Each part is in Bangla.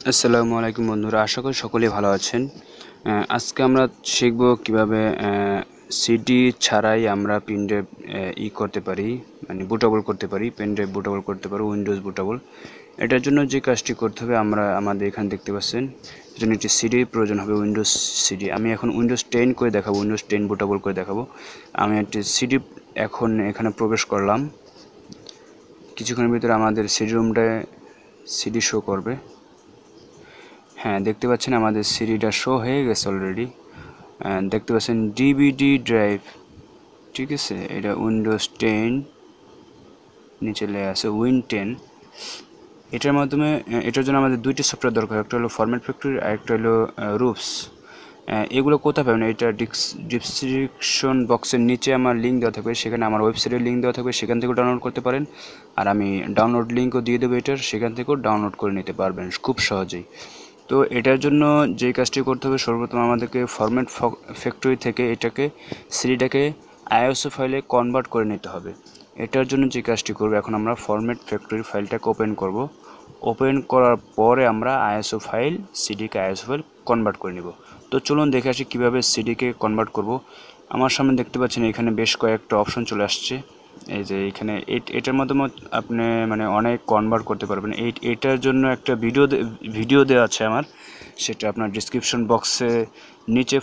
আসসালামু আলাইকুম বন্ধুরা, আশা করি সকলেই ভালো আছেন। আজকে আমরা শিখব কিভাবে সিডি ছাড়াই আমরা পেন ড্রাইভ করতে পারি, মানে বুটেবল করতে পারি, পেন ড্রাইভ বুটেবল করতে পারি, উইন্ডোজ বুটেবল। এটার জন্য যে কাজটি করতে হবে, আমাদের এখানে দেখতে পাচ্ছেন এজন্য একটি সিডি প্রয়োজন হবে, উইন্ডোজ সিডি। আমি এখন উইন্ডোজ 10 করে দেখাবো, উইন্ডোজ 10 বুটেবল করে দেখাবো। আমি একটি সিডি এখন এখানে প্রবেশ করলাম। কিছুক্ষণের ভিতরে আমাদের সিডি রুমটায় সিডি শো করবে। হ্যাঁ, দেখতে পাচ্ছেন আমাদের সিডিটা শো হয়ে গেছে অলরেডি। দেখতে পাচ্ছেন ডিভিডি ড্রাইভ, ঠিক আছে। এটা উইন্ডোজ 10 নিচে লেখা আছে উইন 10। এটার মাধ্যমে এটার জন্য আমাদের দুইটি সফটওয়্যার দরকার, একটা হলো ফরম্যাট ফ্যাক্টরি আর একটা হলো রুপস। এগুলো কোথায় পাবেন? এটা ডিসক্রিপশন বক্সের নিচে আমার লিঙ্ক দেওয়া থাকবে, সেখানে আমার ওয়েবসাইটের লিঙ্ক দেওয়া থাকবে, সেখান থেকেও ডাউনলোড করতে পারেন। আর আমি ডাউনলোড লিঙ্কও দিয়ে দেবো এটার, সেখান থেকেও ডাউনলোড করে নিতে পারবেন খুব সহজেই। তো এটার জন্য যে কাজটি করতে হবে, সর্বপ্রথম আমাদেরকে ফরম্যাট ফ্যাক্টরি থেকে সিডিটাকে আইএসও ফাইলে কনভার্ট করে নিতে হবে। এটার জন্য যে কাজটি করব, এখন আমরা ফরম্যাট ফ্যাক্টরি ফাইলটাকে ওপেন করব। ওপেন করার পরে আমরা ISO file, সিডিকে ISO file convert করে নিব। তো চলুন দেখে আসি কীভাবে সিডিকে কনভার্ট করব। আমার সামনে দেখতে পাচ্ছেন এখানে বেশ কয়েকটা অপশন চলে আসছে। এই যে এখানে এটার মাধ্যমে আপনি মানে অনেক কনভার্ট করতে পারবেন। এটার জন্য একটা ভিডিও দেওয়া আছে আমার, সেটা আপনার ডিসক্রিপশন বক্সে নিচে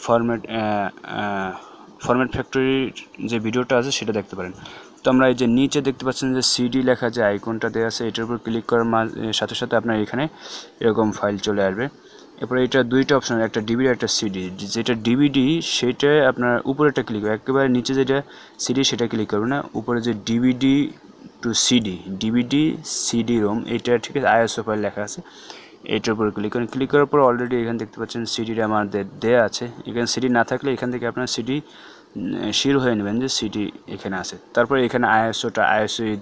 ফরম্যাট ফ্যাক্টরির যে ভিডিওটা আছে সেটা দেখতে পারেন। তো আমরা এই যে নিচে দেখতে পাচ্ছেন যে সিডি লেখা যে আইকনটা দেওয়া আছে, এটার উপর ক্লিক করার সাথে সাথে আপনার এখানে এরকম ফাইল চলে আসবে। এরপরে এটা দুইটা অপশন, একটা ডিভিডি একটা সিডি। যেটা ডিভিডি সেটা আপনার উপরেটা ক্লিক করবে, একেবারে নিচে যেটা সিডি সেটা ক্লিক করবে না, উপরে যে DVD to DVD CD ROM, এটা ঠিক আছে আইএসও ফাইল লেখা আছে, এটার উপর ক্লিক করেন। ক্লিক করার পর অলরেডি এখানে দেখতে পাচ্ছেন সিডিটা আমাদের দেওয়া আছে। এখানে সিডি না থাকলে এখান থেকে আপনার সিডি শির হয়ে নেবেন যে সিডি এখানে আছে। তারপরে এখানে আইএসও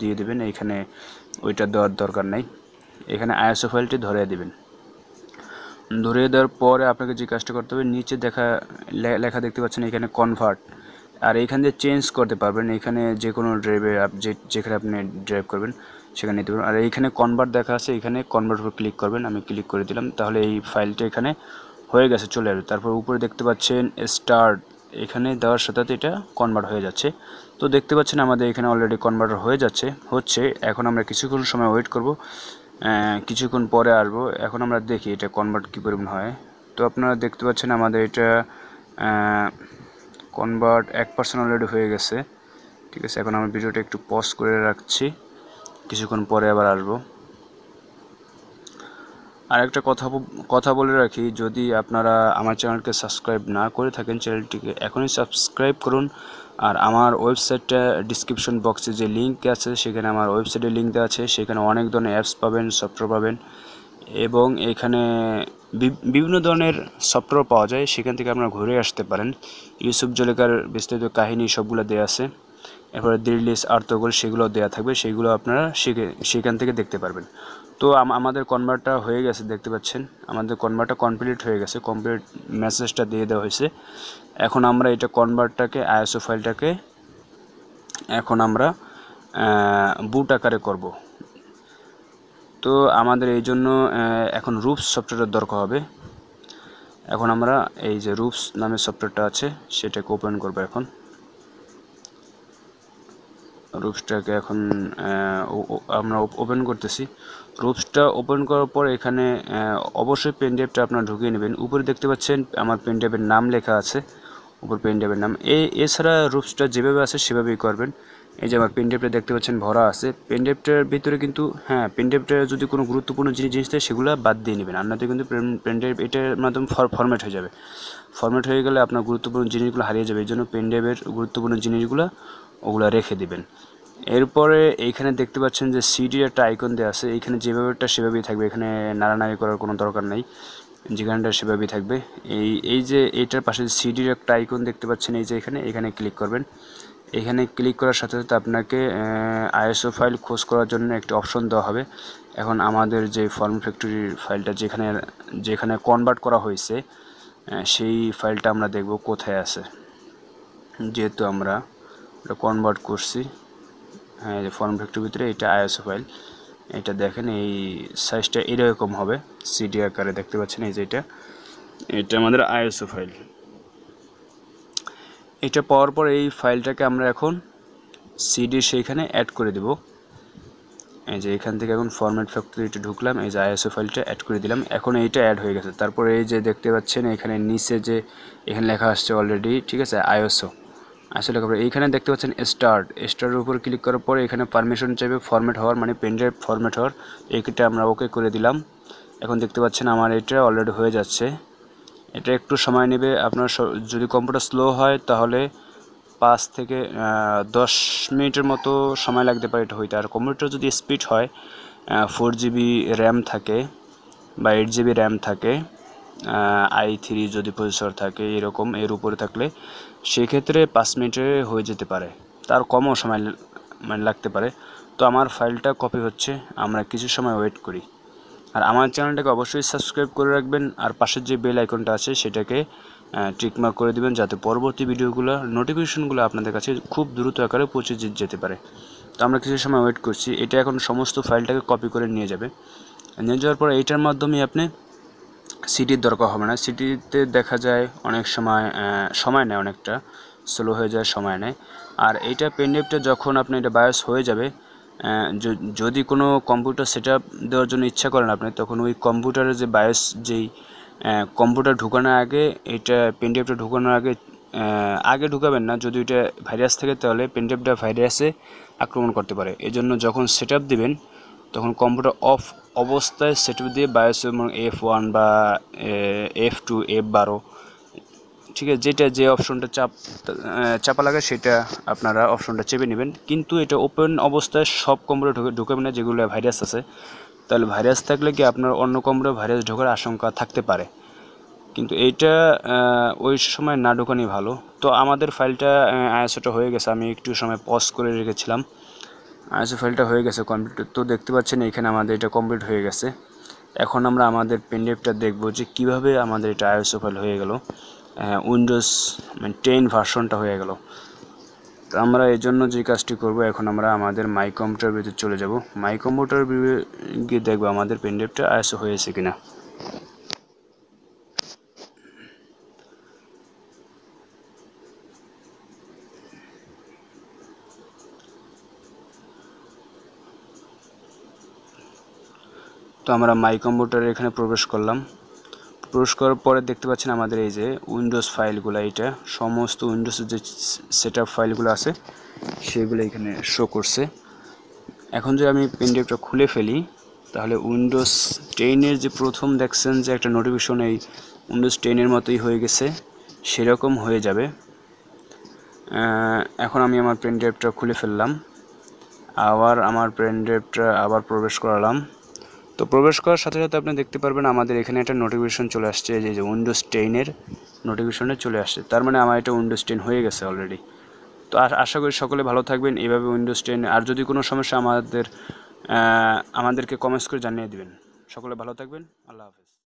দিয়ে দেবেন, এখানে ওইটা দেওয়ার দরকার নাই, এখানে আইএসও ফাইলটি ধরিয়ে দেবেন। ধরিয়ে দেওয়ার পরে আপনাকে যে কাজটা করতে হবে, নিচে লেখা দেখতে পাচ্ছেন এখানে কনভার্ট, আর এইখান দিয়ে চেঞ্জ করতে পারবেন। এখানে যে কোনো ড্রাইভে যেখানে আপনি ড্রাইভ করবেন সেখানে নিতে পারবেন। আর এইখানে কনভার্ট দেখা আছে, এখানে কনভার্ট উপর ক্লিক করবেন। আমি ক্লিক করে দিলাম, তাহলে এই ফাইলটা এখানে হয়ে গেছে, চলে আসবে। তারপর উপরে দেখতে পাচ্ছেন স্টার্ট, এখানে দেওয়ার সাথে সাথে এটা কনভার্ট হয়ে যাচ্ছে। তো দেখতে পাচ্ছেন আমাদের এখানে অলরেডি কনভার্টার হচ্ছে। এখন আমরা কিছুক্ষণ সময় ওয়েট করব, কিছুক্ষণ পরে আসবো। এখন আমরা দেখি এটা কনভার্ট কী পরিমাণ হয়। তো আপনারা দেখতে পাচ্ছেন আমাদের এটা কনভার্ট 1% অলরেডি হয়ে গেছে, ঠিক আছে। এখন আমি ভিডিওটা একটু পজ করে রাখছি, কিছুক্ষণ পরে আবার আসবো। আর একটা কথা বলে রাখি, যদি আপনারা আমার চ্যানেলকে সাবস্ক্রাইব না করে থাকেন, চ্যানেলটিকে এখনই সাবস্ক্রাইব করুন। আর আমার ওয়েবসাইটটা ডিসক্রিপশন বক্সে যে লিঙ্ক আছে, সেখানে আমার ওয়েবসাইটের লিঙ্ক দেওয়া আছে, সেখানে অনেক ধরনের অ্যাপস পাবেন, সফটওয়্যার পাবেন, এবং এখানে বিভিন্ন ধরনের সফটওয়্যার পাওয়া যায়, সেখান থেকে আপনারা ঘুরে আসতে পারেন। ইউসুফ জলেকার বিস্তারিত কাহিনী সবগুলো দেওয়া আছে, এরপরে দিল্লিস আর্তগোল সেগুলো দেওয়া থাকবে, সেগুলো আপনারা সেখান থেকে দেখতে পারবেন। তো আমাদের কনভার্টটা হয়ে গেছে, দেখতে পাচ্ছেন আমাদের কনভার্টটা কমপ্লিট হয়ে গেছে, কমপ্লিট মেসেজটা দিয়ে দেওয়া হয়েছে। এখন আমরা এটা কনভার্টটাকে আইএসও ফাইলটাকে এখন আমরা বুট আকারে করব। তো আমাদের এই জন্য এখন রুপস সফটওয়্যারের দরকার হবে। এখন আমরা এই যে রুপস নামের সফটওয়্যারটা আছে সেটাকে ওপেন করব। এখন রুপসটাকে এখন আমরা ওপেন করতেছি। রুপসটা ওপেন করার পর এখানে অবশ্যই পেন ড্রাইভটা আপনারা ঢুকিয়ে নেবেন। উপরে দেখতে পাচ্ছেন আমার পেন ড্রাইভের নাম লেখা আছে, উপর পেন ড্রাইভের নাম। এছাড়া রুপসটা যেভাবে আছে সেভাবেই করবেন। এই যে আমার পেন ড্রাইভটা দেখতে পাচ্ছেন ভরা আছে, পেন ড্রাইভটার ভিতরে কিন্তু পেন ড্রাইভটা যদি কোনো গুরুত্বপূর্ণ জিনিস থাকে সেগুলো বাদ দিয়ে নেবেন, আর নয়তো কিন্তু পেন ড্রাইভ এটার মাধ্যমে ফরম্যাট হয়ে যাবে। ফরম্যাট হয়ে গেলে আপনার গুরুত্বপূর্ণ জিনিসগুলো হারিয়ে যাবে, এই জন্য পেন ড্রাইভের গুরুত্বপূর্ণ জিনিসগুলো ওগুলো রেখে দিবেন। এরপরে এইখানে দেখতে পাচ্ছেন যে সিডির একটা আইকন দেওয়া আছে, এইখানে যেভাবেটা সেভাবেই থাকবে, এখানে নাড়ানাড়ি করার কোনো দরকার নেই, যেখানটা সেভাবেই থাকবে। এই যে এইটার পাশে সিডির একটা আইকন দেখতে পাচ্ছেন, এই যে এখানে ক্লিক করবেন। এখানে ক্লিক করার সাথে সাথে আপনাকে আইএসও ফাইল খোঁজ করার জন্য একটি অপশন দেওয়া হবে। এখন আমাদের যে ফর্ম ফ্যাক্টরির ফাইলটা যেখানে কনভার্ট করা হয়েছে, সেই ফাইলটা আমরা দেখব কোথায় আছে। যেহেতু আমরা এটা কনভার্ট করছি, হ্যাঁ, যে ফর্ম ফ্যাক্টরির ভিতরে এটা আইএসও ফাইল, এটা দেখেন এই সাইজটা এরকম হবে, সিডি আকারে দেখতে পাচ্ছেন। এই যে এটা আমাদের আইএসও ফাইল। এটা পাওয়ার পর এই ফাইলটাকে আমরা এখন সিডি সেইখানে অ্যাড করে দেব। এই যে এখান থেকে এখন ফরম্যাট ফ্যাক্টরিতে ঢুকলাম, এই যে আইএসও ফাইলটা অ্যাড করে দিলাম। এখন এইটা অ্যাড হয়ে গেছে। তারপর এই যে দেখতে পাচ্ছেন এখানে নিচে যে এখানে লেখা আসছে অলরেডি, ঠিক আছে, আইএসও আসলে এইখানে দেখতে পাচ্ছেন স্টার্টের উপর ক্লিক করার পরে এখানে পারমিশন চাইবে ফরম্যাট হওয়ার, মানে পেনড্রাইভ ফরম্যাট হওয়ার। এইটা আমরা ওকে করে দিলাম। এখন দেখতে পাচ্ছেন আমার এটা অলরেডি হয়ে যাচ্ছে। এটা একটু সময় নেবে। আপনার যদি কম্পিউটার স্লো হয় তাহলে 5 থেকে 10 মিনিটের মতো সময় লাগতে পারে এটা হইতে। আর কম্পিউটার যদি স্পিড হয়, 4GB র্যাম থাকে বা 8GB র্যাম থাকে, i3 যদি প্রসেসর থাকে এরকম এর উপরে থাকলে সেক্ষেত্রে 5 মিনিটে হয়ে যেতে পারে, তার কমও সময় মানে লাগতে পারে। তো আমার ফাইলটা কপি হচ্ছে, আমরা কিছু সময় ওয়েট করি। আর আমার চ্যানেলটাকে অবশ্যই সাবস্ক্রাইব করে রাখবেন, আর পাশের যে বেল আইকনটা আছে সেটাকে টিকমার্ক করে দিবেন, যাতে পরবর্তী ভিডিওগুলো নোটিফিকেশনগুলো আপনাদের কাছে খুব দ্রুত আকারে পৌঁছে যেতে পারে। তো আমরা কিছু সময় ওয়েট করছি। এটা এখন সমস্ত ফাইলটাকে কপি করে নিয়ে যাবে। নিয়ে যাওয়ার পর এইটার মাধ্যমে আপনি সিডির দরকার হবে না। সিডিতে দেখা যায় অনেক সময় নেয়, অনেকটা স্লো হয়ে যায়, সময় নেয়। আর এইটা পেনড্রাইভটা যখন আপনি এটা বায়োস হয়ে যাবে, যদি কোনো কম্পিউটার সেটআপ দেওয়ার জন্য ইচ্ছা করেন আপনি, তখন ওই কম্পিউটারের যে বায়োস যেই কম্পিউটার ঢুকানোর আগে, এইটা পেনড্রাইভটা ঢুকানোর আগে ঢুকাবেন না। যদি এটা ভাইরাস থাকে তাহলে পেনড্রাইভটা ভাইরাসে আক্রমণ করতে পারে। এজন্য যখন সেটআপ দিবেন তখন কম্পিউটার অফ অবস্থায় সেটআপ দিয়ে বায়োস এবং F1 বা F2 F12, ঠিক আছে, যে অপশনটা চাপা লাগে সেটা আপনারা অপশনটা চেপে নেবেন। কিন্তু এটা ওপেন অবস্থায় সব কম্পিউটার ঢুকাবেন না যেগুলো ভাইরাস আছে। তাহলে ভাইরাস থাকলে কি আপনার অন্য কম্পিউটার ভাইরাস ঢোকার আশঙ্কা থাকতে পারে। কিন্তু এইটা ওই সময় না ঢোকানোই ভালো। তো আমাদের ফাইলটা আইএসওটা হয়ে গেছে। আমি একটু সময় পজ করে রেখেছিলাম। আইএসও ফাইলটা হয়ে গেছে কমপ্লিট। তো দেখতে পাচ্ছেন এখানে আমাদের এটা কমপ্লিট হয়ে গেছে। এখন আমরা আমাদের পেনড্রাইভটা দেখব যে কিভাবে আমাদের এটা আইএসও ফাইল হয়ে গেল, উইন্ডোজ 10 ভার্সনটা হয়ে গেল। তো আমরা এই জন্য যে কাজটি করব, এখন আমরা আমাদের মাই কম্পিউটার ভিতরে চলে যাব। মাই কম্পিউটার গিয়ে দেখবো আমাদের পেনড্রাইভটা আইএসও হয়েছে কিনা। তো আমরা মাই কম্পিউটারে এখানে প্রবেশ করলাম। প্রবেশ করার পরে দেখতে পাচ্ছেন আমাদের এই যে উইন্ডোজ ফাইলগুলো, এটা সমস্ত উইন্ডোজের যে সেটআপ ফাইলগুলো আছে সেগুলো এখানে শো করছে। এখন যদি আমি পেনড্রাইভটা খুলে ফেলি তাহলে উইন্ডোজ 10-এর যে প্রথম দেখছেন যে একটা নোটিফিকেশন, এই উইন্ডোজ 10-এর মতোই হয়ে গেছে, সেরকম হয়ে যাবে। এখন আমি আমার পেনড্রাইভটা খুলে ফেললাম, আবার আমার পেনড্রাইভটা আবার প্রবেশ করালাম। তো প্রবেশ করার সাথে সাথে আপনি দেখতে পারবেন আমাদের এখানে একটা নোটিফিকেশন চলে আসছে, যে উইন্ডোজ 10-এর নোটিফিকেশনটা চলে আসছে। তার মানে আমার এটা উইন্ডোজ 10 হয়ে গেছে অলরেডি। তো আশা করি সকলে ভালো থাকবেন এইভাবে উইন্ডোজ 10। আর যদি কোনো সমস্যা আমাদেরকে কমেন্টস করে জানিয়ে দিবেন। সকলে ভালো থাকবেন। আল্লাহ হাফেজ।